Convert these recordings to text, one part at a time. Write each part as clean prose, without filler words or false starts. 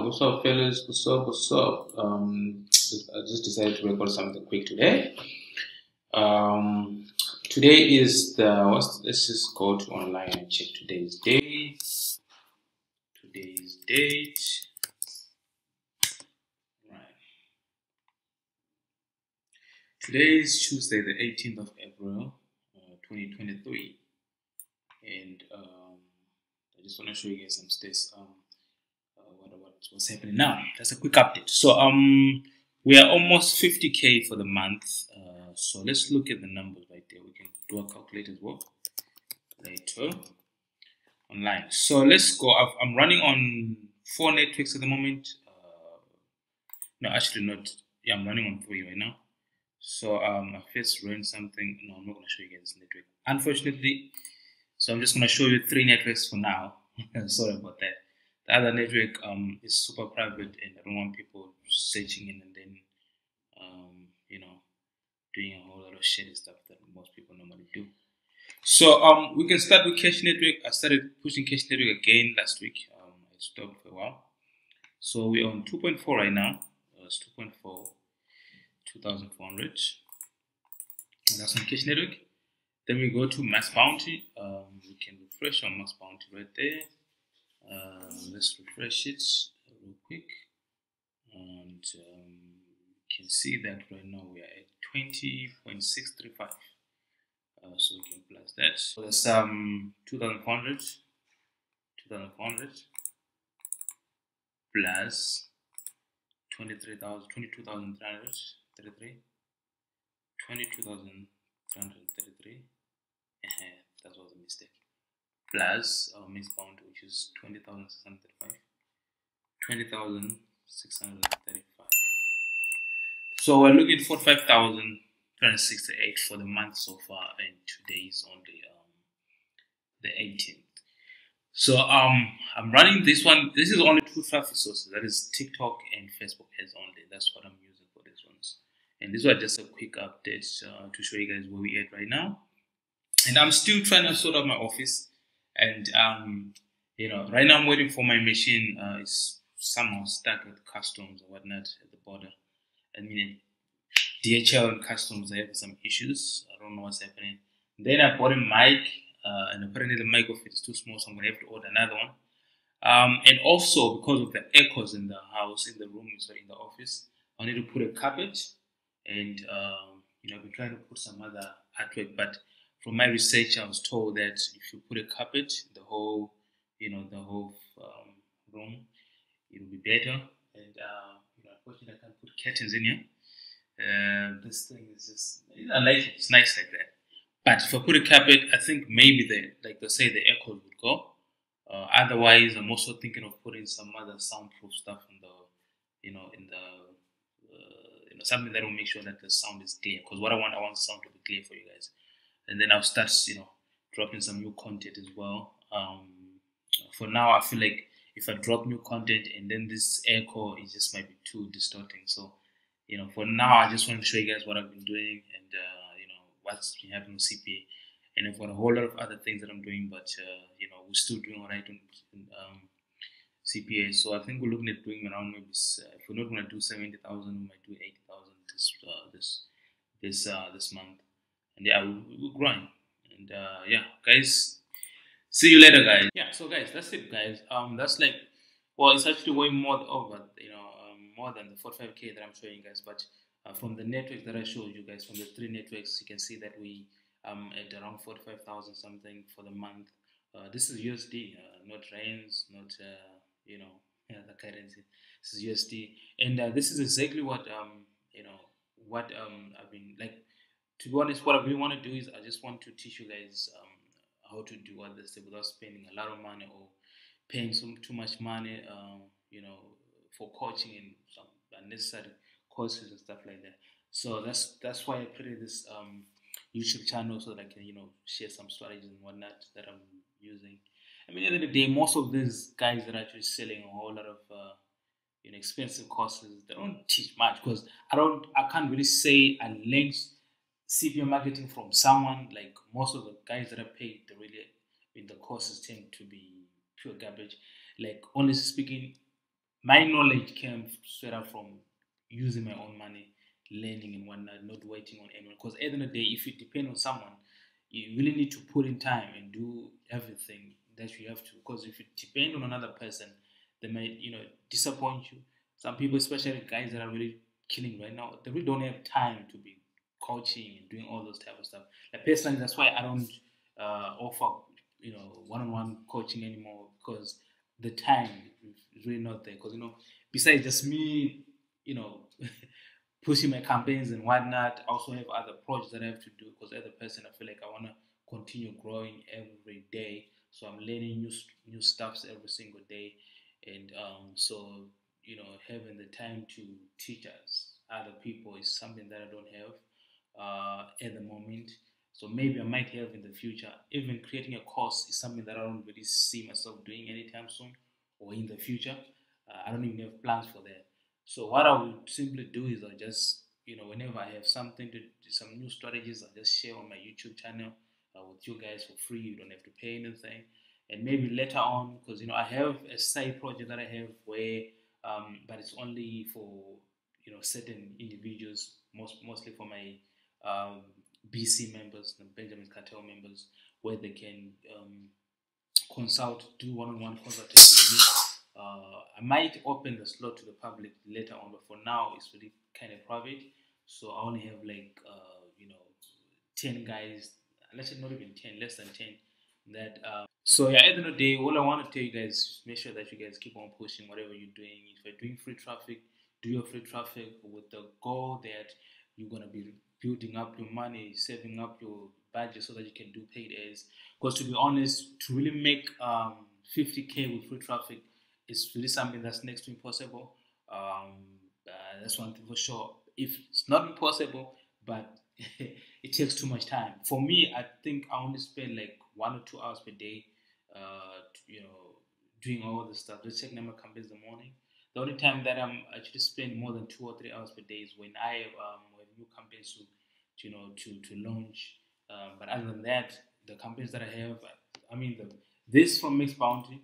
What's up, fellas? What's up? I just decided to record something quick today. Today is let's just go to online and check today's date. Today's date. Right. Today is Tuesday, the 18th of April, 2023, and I just want to show you guys some stats. What's happening now? That's a quick update. So we are almost 50k for the month. So let's look at the numbers right there. We can do a calculator as well later online. So let's go. I'm running on 4 networks at the moment. No, actually not. Yeah, I'm running on 3 right now. So I first ran something. No, I'm not gonna show you guys this network, unfortunately. So I'm just gonna show you 3 networks for now. Sorry about that. The other network is super private, and I don't want people searching in and then doing a whole lot of shady stuff that most people normally do. So we can start with Cash Network. I started pushing Cash Network again last week. I stopped for a while. So we're on 2.4 right now. It's 2.4, 2,400. That's on Cash Network. Then we go to Mass Bounty. We can refresh on Mass Bounty right there. Let's refresh it real quick, and you can see that right now we are at 20.635. So we can plus that. So that's 2,400 plus 22,333. That was a mistake. Plus our max bound, which is 20,635. 20,635. So we're looking for 5,368 for the month so far, and today is only the 18th. So I'm running this one. This is only 2 traffic sources. That is TikTok and Facebook ads only. That's what I'm using for these ones. And these are just a quick update to show you guys where we at right now. And I'm still trying to sort out my office. And right now I'm waiting for my machine. It's somehow stuck with customs or whatnot at the border. I mean, DHL and customs, they have some issues. I don't know what's happening. Then I bought a mic, and apparently the mic of it is too small, so I'm gonna have to order another one. And also because of the echoes in the house, in the room, so in the office, I need to put a carpet. And I've been trying to put some other artwork, but from my research, I was told that if you put a carpet, the whole room, it will be better. And unfortunately, I can't put curtains in here. This thing is just, I like it. It's nice like that. But if I put a carpet, I think maybe the echoes would go. Otherwise, I'm also thinking of putting some other soundproof stuff in the, something that will make sure that the sound is clear. Because what I want the sound to be clear for you guys. And then I'll start, dropping some new content as well. For now, I feel like if I drop new content and then this echo, it just might be too distorting. So, for now, I just want to show you guys what I've been doing and, what's been happening with CPA. And I've got a whole lot of other things that I'm doing, but, we're still doing all right on CPA. So I think we're looking at doing around maybe, if we're not going to do 70,000, we might do 80,000 this month. And yeah, we're growing. And guys, see you later, guys. Yeah, so guys, that's it, guys. That's like, well, it's actually way more over, more than the 45k that I'm showing you guys. But from the networks that I showed you guys, from the 3 networks, you can see that we at around 45,000 something for the month. This is USD, not rands, not the currency. This is USD, and this is exactly what I've been like. To be honest, what I really want to do is I just want to teach you guys how to do all this without spending a lot of money or paying too much money, for coaching and some unnecessary courses and stuff like that. So that's why I created this YouTube channel, so that I can share some strategies and whatnot that I'm using. I mean, at the end of the day, most of these guys that are actually selling a whole lot of expensive courses, they don't teach much, because I can't really say I learned CPA marketing from someone. Like most of the guys that I paid, the courses tend to be pure garbage. Like honestly speaking, my knowledge came straight up from using my own money, learning and whatnot, not waiting on anyone. Because at the end of the day, if you depend on someone, you really need to put in time and do everything that you have to. Because if you depend on another person, they might, disappoint you. Some people, especially guys that are really killing right now, they really don't have time to be coaching and doing all those type of stuff. Like personally, that's why I don't offer, one-on-one coaching anymore, because the time is really not there. Because besides just me, you know, pushing my campaigns and whatnot, I also have other projects that I have to do. Because as a person, I feel like I want to continue growing every day. So I'm learning new stuffs every single day, and so having the time to teach us other people is something that I don't have at the moment. So maybe I might have in the future. Even creating a course is something that I don't really see myself doing anytime soon or in the future. I don't even have plans for that. So what I would simply do is I just, whenever I have something to some new strategies, I just share on my YouTube channel with you guys for free. You don't have to pay anything. And maybe later on, because I have a side project that I have where, but it's only for certain individuals, mostly for my um, BC members, the Benjamin Cartel members, where they can consult, do one-on-one consultation with me. I might open the slot to the public later on, but for now it's really kind of private. So I only have like 10 guys. Let's say not even 10, less than 10. That so yeah. At the end of the day, all I want to tell you guys is make sure that you guys keep on pushing whatever you're doing. If you're doing free traffic, do your free traffic with the goal that you're gonna be building up your money, saving up your budget so that you can do paid ads. Because to be honest, to really make 50K with free traffic is really something that's next to impossible. That's one thing for sure. If it's not impossible, but it takes too much time. For me, I think I only spend like 1 or 2 hours per day, doing all the stuff. Let's check number campaigns in the morning. The only time that I'm actually spend more than 2 or 3 hours per day is when I have new campaigns to launch. But other than that, the campaigns that I have, I mean, this from Mixed Bounty,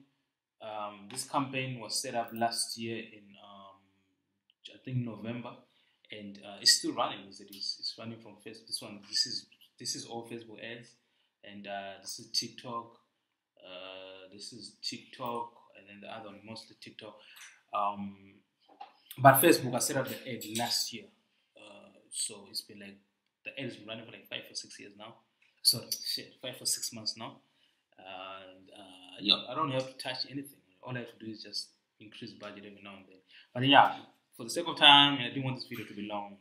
this campaign was set up last year in I think November, and it's still running. It's running from Facebook. This is all Facebook ads, and this is TikTok. This is TikTok, and then the other one mostly TikTok. Um, but Facebook, I set up the ad last year, so it's been like the ad has been running for like 5 or 6 years now. Sorry, shit, 5 or 6 months now. And yeah, I don't have to touch anything. All I have to do is just increase budget every now and then. But yeah, for the sake of time, I didn't want this video to be long.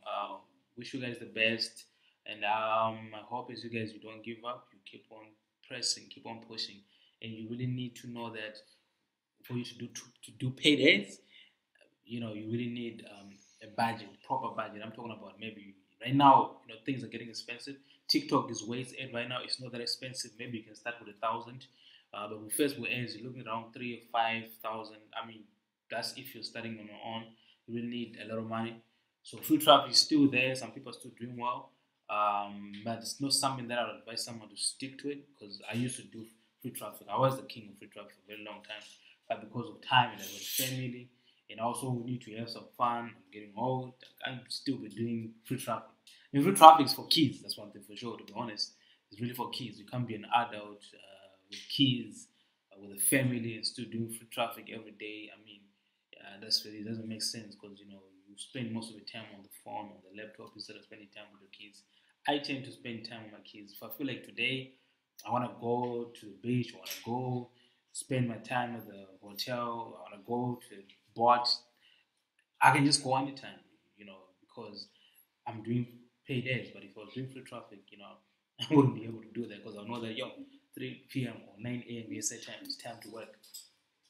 Wish you guys the best, and my hope is you guys, you don't give up. You keep on pressing, keep on pushing, and you really need to know that for you to do paid ads, you really need a budget, proper budget. I'm talking about maybe right now, things are getting expensive. TikTok is way at right now. It's not that expensive. Maybe you can start with 1,000, but with Facebook ads, you're looking around 3 or 5,000. I mean, that's if you're starting on your own. You really need a lot of money. So free traffic is still there. Some people are still doing well, but it's not something that I would advise someone to stick to it, because I used to do free traffic. I was the king of free traffic for a very long time, but because of time and I was family, and also we need to have some fun. I'm getting old. I'm still be doing free traffic. And free traffic is for kids. That's one thing for sure. To be honest, it's really for kids. You can't be an adult with kids, with a family, and still doing free traffic every day. I mean, that's really doesn't make sense, because you spend most of your time on the phone, on the laptop, instead of spending time with your kids. I tend to spend time with my kids. If I feel like today I want to go to the beach, I want to go spend my time at the hotel, I want to go to the boat, I can just go anytime, because I'm doing paid ads. But if I was doing free traffic, I wouldn't be able to do that, because I know that 3 p.m. or 9 a.m. USA time is time to work.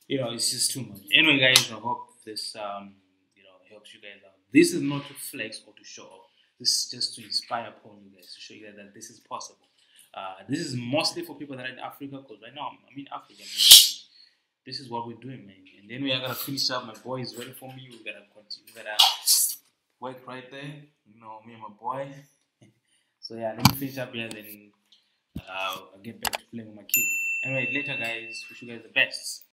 It's just too much. Anyway, guys, I hope this helps you guys out. This is not to flex or to show off. This is just to inspire upon you guys, to show you guys that this is possible. This is mostly for people that are in Africa, because right now I'm in Africa, man. This is what we're doing, man. And then we are gonna finish up. My boy is waiting for me. We gotta continue. We gotta work right there. Me and my boy. So yeah, let me finish up here. Then I'll get back to playing with my kid. Anyway, later, guys. Wish you guys the best.